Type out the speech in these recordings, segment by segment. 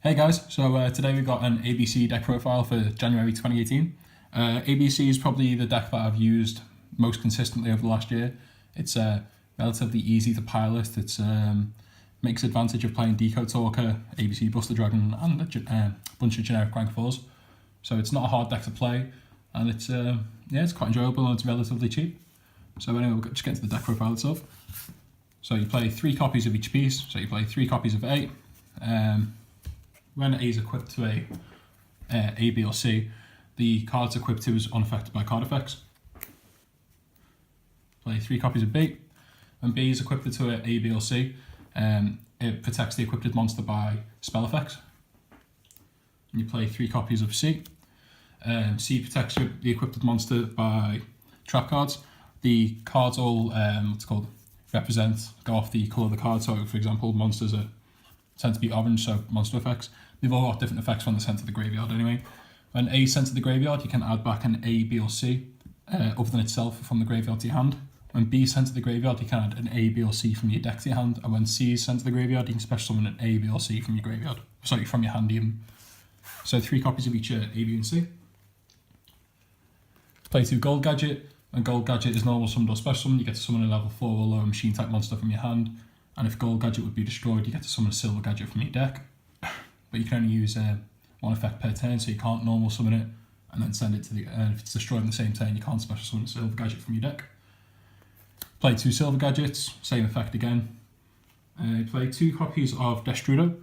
Hey guys, so today we've got an ABC deck profile for January 2018. ABC is probably the deck that I've used most consistently over the last year. It's relatively easy to pilot. It makes advantage of playing Decode Talker, ABC Buster Dragon, and a bunch of generic rank 4s. So it's not a hard deck to play, and it's quite enjoyable and it's relatively cheap. So anyway, we'll just get to the deck profile itself. So you play 3 copies of each piece. So you play 3 copies of A. When A is equipped to A, B or C, the cards equipped to is unaffected by card effects. Play 3 copies of B. When B is equipped to A, B or C, it protects the equipped monster by spell effects. And you play 3 copies of C. C protects the equipped monster by trap cards. The cards all go off the colour of the card. So for example, monsters tend to be orange, so monster effects. They've all got different effects when they're sent to the graveyard anyway. When A is sent to the graveyard, you can add back an A, B or C other than itself from the graveyard to your hand. When B is sent to the graveyard, you can add an A, B or C from your deck to your hand. And when C is sent to the graveyard, you can special summon an A, B or C from your graveyard. Sorry, from your hand even. So 3 copies of each A, B and C. Play 2 Gold Gadget. When Gold Gadget is normal summoned or special summoned, you get to summon a level 4 or lower machine type monster from your hand. And if Gold Gadget would be destroyed, you get to summon a Silver Gadget from your deck. But you can only use one effect per turn, so you can't normal summon it and then send it to the... if it's destroyed in the same turn, you can't special summon a Silver Gadget from your deck. Play 2 Silver Gadgets, same effect again. Play 2 copies of Destrudo.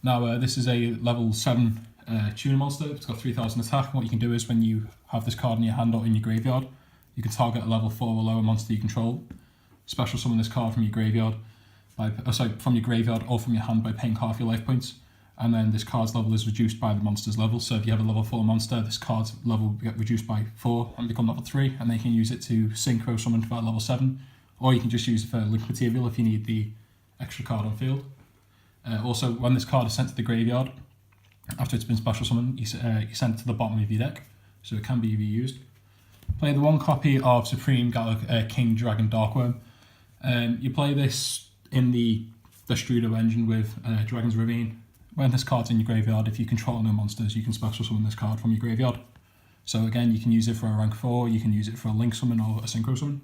Now this is a level 7 tuner monster. It's got 3000 attack, and what you can do is when you have this card in your hand or in your graveyard, you can target a level 4 or lower monster you control. Special summon this card from your graveyard from your graveyard or from your hand by paying half your life points, and then this card's level is reduced by the monster's level. So if you have a level 4 monster, this card's level will get reduced by 4 and become level 3, and then you can use it to synchro summon for level 7, or you can just use it for link material if you need the extra card on field. Also, when this card is sent to the graveyard, after it's been special summoned, you send it to the bottom of your deck, so it can be reused. Play the 1 copy of Supreme King Dragon Darkworm. You play this in the Destrudo engine with Dragon's Ravine. When this card's in your graveyard, if you control no monsters, you can special summon this card from your graveyard. So again, you can use it for a rank 4, you can use it for a link summon or a synchro summon.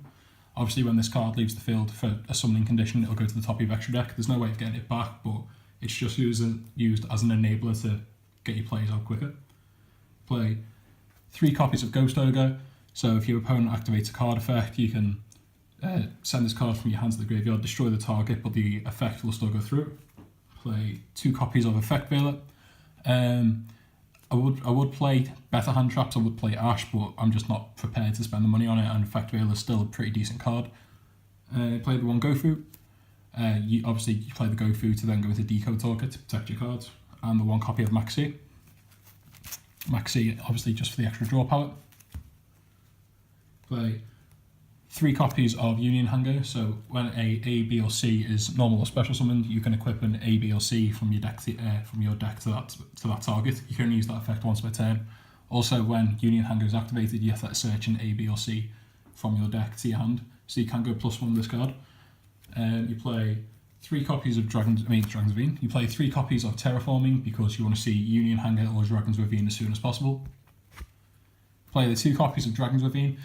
Obviously, when this card leaves the field for a summoning condition, it'll go to the top of your extra deck. There's no way of getting it back, but it's just used as an enabler to get your plays out quicker. Play 3 copies of Ghost Ogre. So if your opponent activates a card effect, you can send this card from your hand to the graveyard, destroy the target, but the effect will still go through. Play 2 copies of Effect Veiler. I would play better hand traps, I would play Ash, but I'm just not prepared to spend the money on it, and Effect Veiler is still a pretty decent card. Play the 1 Gofu. You play the Gofu to then go into Decode Talker to protect your cards, and the 1 copy of Maxi. Maxi, obviously, just for the extra draw power. Play 3 copies of Union Hanger. So when A, B or C is normal or special summoned, you can equip an A, B or C from your deck to that target. You can only use that effect once per turn. Also, when Union Hanger is activated, you have to search an A, B or C from your deck to your hand. So you can go +1 with this card. You play 3 copies of Dragon's Ravine. You play 3 copies of Terraforming because you want to see Union Hanger or Dragon's Ravine as soon as possible. Play the 2 copies of Dragon's Ravine.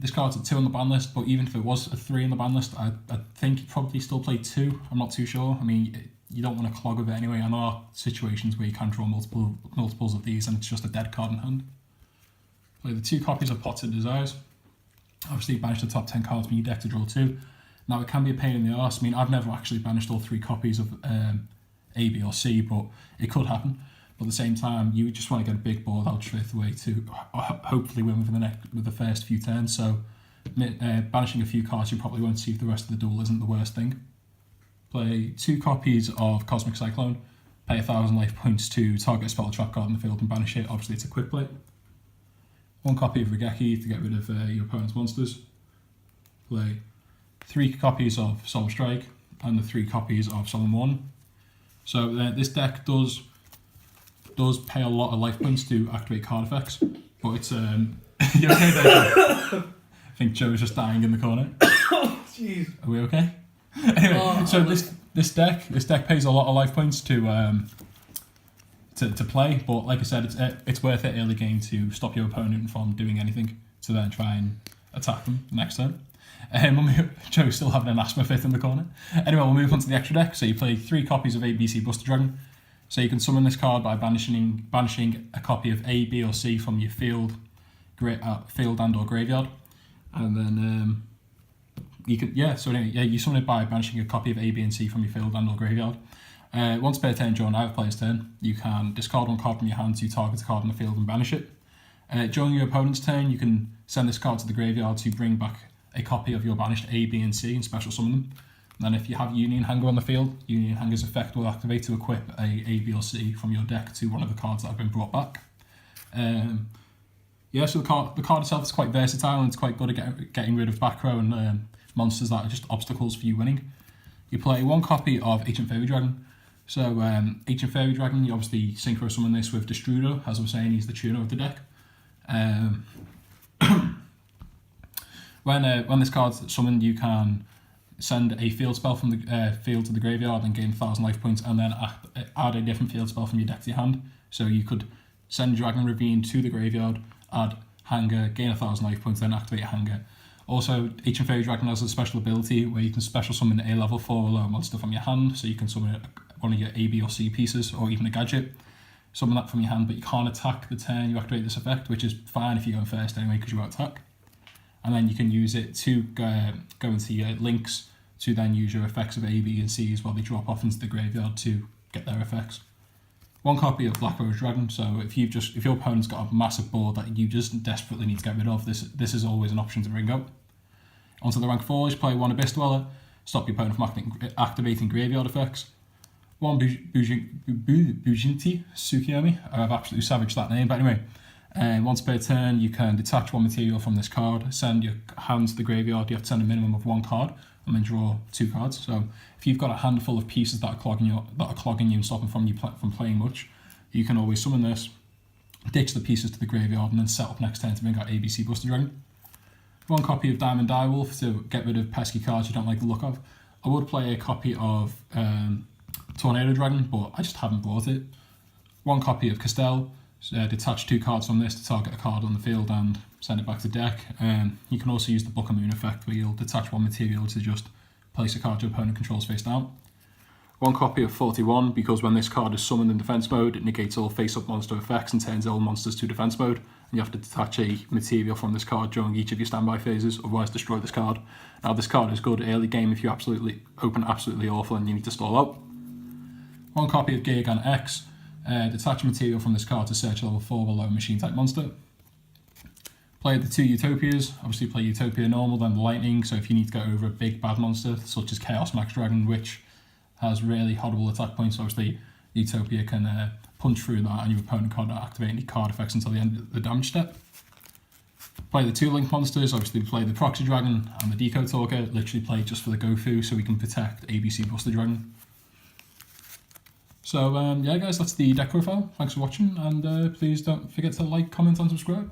This card's a 2 on the ban list, but even if it was a 3 on the ban list, I think you'd probably still play 2. I'm not too sure. I mean, you don't want to clog with it anyway. I know there are situations where you can draw multiples of these and it's just a dead card in hand. Play the 2 copies of Pots and Desires. Obviously, banish the top 10 cards from your deck to draw 2. Now, it can be a pain in the arse. I mean, I've never actually banished all 3 copies of A, B or C, but it could happen. But at the same time, you just want to get a big board out straight away to hopefully win with the first few turns. So banishing a few cards you probably won't see for the rest of the duel isn't the worst thing. Play 2 copies of Cosmic Cyclone. Pay 1000 life points to target a spell or trap card in the field and banish it. Obviously, it's a quick play. 1 copy of Regeki to get rid of your opponent's monsters. Play 3 copies of Solar Strike and the 3 copies of Solemn 1. So this deck does pay a lot of life points to activate card effects, but it's you okay there, Joe? I think Joe's just dying in the corner. Jeez. Are we okay? Anyway, so this deck pays a lot of life points to to play. But like I said, it's worth it early game to stop your opponent from doing anything to then try and attack them next turn. Joe's still having an asthma fit in the corner. Anyway, we'll move on to the extra deck. So you play 3 copies of ABC Buster Dragon. So you can summon this card by banishing a copy of A, B, or C from your field and or graveyard, and then you can you summon it by banishing a copy of A, B, and C from your field and or graveyard. Once per turn during either player's turn, you can discard 1 card from your hand to target a card on the field and banish it. During your opponent's turn, you can send this card to the graveyard to bring back a copy of your banished A, B, and C and special summon them. And then if you have Union Hanger on the field, Union Hanger's effect will activate to equip a B, or C from your deck to one of the cards that have been brought back. So the card itself is quite versatile and it's quite good at getting rid of back row and monsters that are just obstacles for you winning. You play 1 copy of Ancient Fairy Dragon. So Ancient Fairy Dragon, you obviously synchro summon this with Destrudo. As I was saying, he's the tuner of the deck. When this card's summoned, you can send a field spell from the field to the graveyard and gain 1,000 life points, and then add a different field spell from your deck to your hand. So you could send Dragon Ravine to the graveyard, add Hanger, gain 1,000 life points, then activate Hanger. Also, Ancient Fairy Dragon has a special ability where you can special summon a level 4 or lower monster from your hand, so you can summon one of your A, B, or C pieces, or even a gadget. Summon that from your hand, but you can't attack the turn you activate this effect, which is fine if you're going first anyway, because you won't attack. And then you can use it to go into your links to then use your effects of A, B, and C's while they drop off into the graveyard to get their effects. 1 copy of Black Rose Dragon. So if your opponent's got a massive board that you just desperately need to get rid of, this is always an option to bring up. Onto the rank 4s, play 1 Abyss Dweller, stop your opponent from activating graveyard effects. 1 Bujinti Tsukiyomi. I've absolutely savaged that name, but anyway. Once per turn, you can detach 1 material from this card, send your hand to the graveyard. You have to send a minimum of 1 card, and then draw 2 cards. So if you've got a handful of pieces that are clogging you and stopping from playing much, you can always summon this, ditch the pieces to the graveyard, and then set up next turn to bring out ABC Buster Dragon. 1 copy of Diamond Direwolf to get rid of pesky cards you don't like the look of. I would play a copy of Tornado Dragon, but I just haven't bought it. 1 copy of Castell. Detach 2 cards from this to target a card on the field and send it back to deck. You can also use the Book of Moon effect where you'll detach 1 material to just place a card your opponent controls face down. 1 copy of 41, because when this card is summoned in defense mode, it negates all face-up monster effects and turns all monsters to defense mode, and you have to detach a material from this card during each of your standby phases, otherwise destroy this card. Now this card is good early game if you open absolutely awful and you need to stall out. 1 copy of Geogan X. Detach material from this card to search level 4 below machine type monster. Play the 2 Utopias. Obviously play Utopia normal, then the lightning, so if you need to get over a big bad monster such as Chaos Max Dragon, which has really horrible attack points, obviously Utopia can punch through that and your opponent can't activate any card effects until the end of the damage step. Play the 2 Link monsters. Obviously play the Proxy Dragon and the Deco Talker, literally play just for the go-through so we can protect ABC Buster Dragon. So yeah guys, that's the deck profile. Thanks for watching, and please don't forget to like, comment and subscribe.